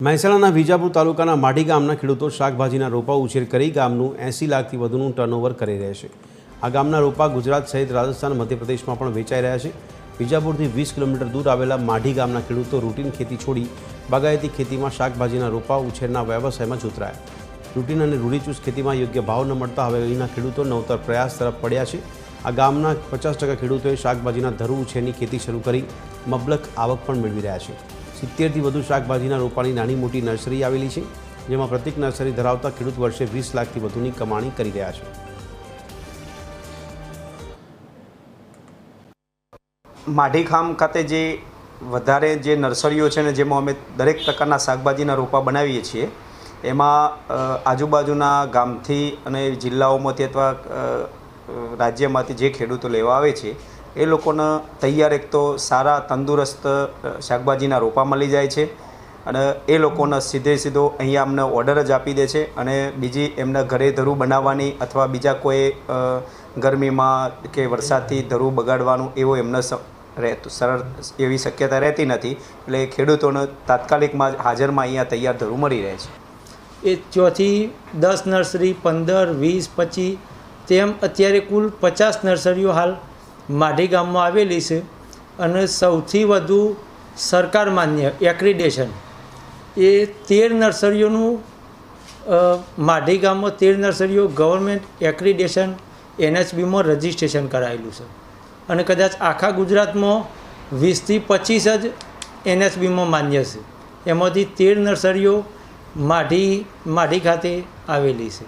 મહેસાણાના વિજાપુર તાલુકાના માઢી ગામના ખેડૂતો શાકભાજીના રોપા ઉછેર કરી ગામનું 80 લાખથી વધુનું ટર્નઓવર કરી રહ્યા છે। આ ગામના રોપા ગુજરાત સહિત રાજસ્થાન, મધ્યપ્રદેશમાં પણ વેચાઈ રહ્યા છે। વિજાપુરથી 20 કિલોમીટર દૂર આવેલા માઢી ગામના ખેડૂતો રૂટીન ખેતી છોડી બાગાયતી ખેતીમાં શાકભાજીના રોપા ઉછેરના વ્યવસાયમાં જોતરાયા। રૂટીન અને રૂઢિચુસ્ત ખેતીમાં યોગ્ય ભાવ ન મળતા હવે અહીંના ખેડૂતો નવતર પ્રયાસ તરફ પડ્યા છે। આ ગામના 50% ખેડૂતોએ શાકભાજીના ધરુ ઉછેરની ખેતી શરૂ કરી મબલખ આવક પણ મેળવી રહ્યા છે। 70થી વધુ શાકભાજીના રોપાની નાની મોટી નર્સરી આવેલી છે, જેમાં પ્રત્યેક નર્સરી ધરાવતા ખેડૂત વર્ષે 20 લાખથી વધુની કમાણી કરી રહ્યા છે। માઢી ગામ ખાતે જે વધારે જે નર્સરીઓ છે ને જેમાં અમે દરેક પ્રકારના શાકભાજીના રોપા બનાવીએ છીએ, એમાં આજુબાજુના ગામથી અને જિલ્લાઓમાંથી અથવા રાજ્યમાંથી જે ખેડૂતો લેવા આવે છે એ લોકોને તૈયાર એક તો સારા તંદુરસ્ત શાકભાજીના રોપા મળી જાય છે અને એ લોકોને સીધો અહીંયા અમને ઓર્ડર જ આપી દે છે અને બીજી એમના ઘરે ધરું બનાવવાની અથવા બીજા કોઈ ગરમીમાં કે વરસાદથી ધરું બગાડવાનું એવો એમને સરળ એવી શક્યતા રહેતી નથી, એટલે ખેડૂતોને તાત્કાલિકમાં હાજરમાં અહીંયા તૈયાર ધરું મળી રહે છે। એ 4થી 10 નર્સરી, 15, 20, 25 તેમ અત્યારે કુલ 50 નર્સરીઓ હાલ માઢી ગામમાં આવેલી છે અને સૌથી વધુ સરકાર માન્ય એક્રિડેશન એ 13 નર્સરીઓનું માઢી ગામમાં 13 નર્સરીઓ ગવર્મેન્ટ એક્રિડેશન NHBમાં રજિસ્ટ્રેશન કરાયેલું છે અને કદાચ આખા ગુજરાતમાં 20થી 25 જ NHBમાં માન્ય છે। એમાંથી 13 નર્સરીઓ માઢી ખાતે આવેલી છે।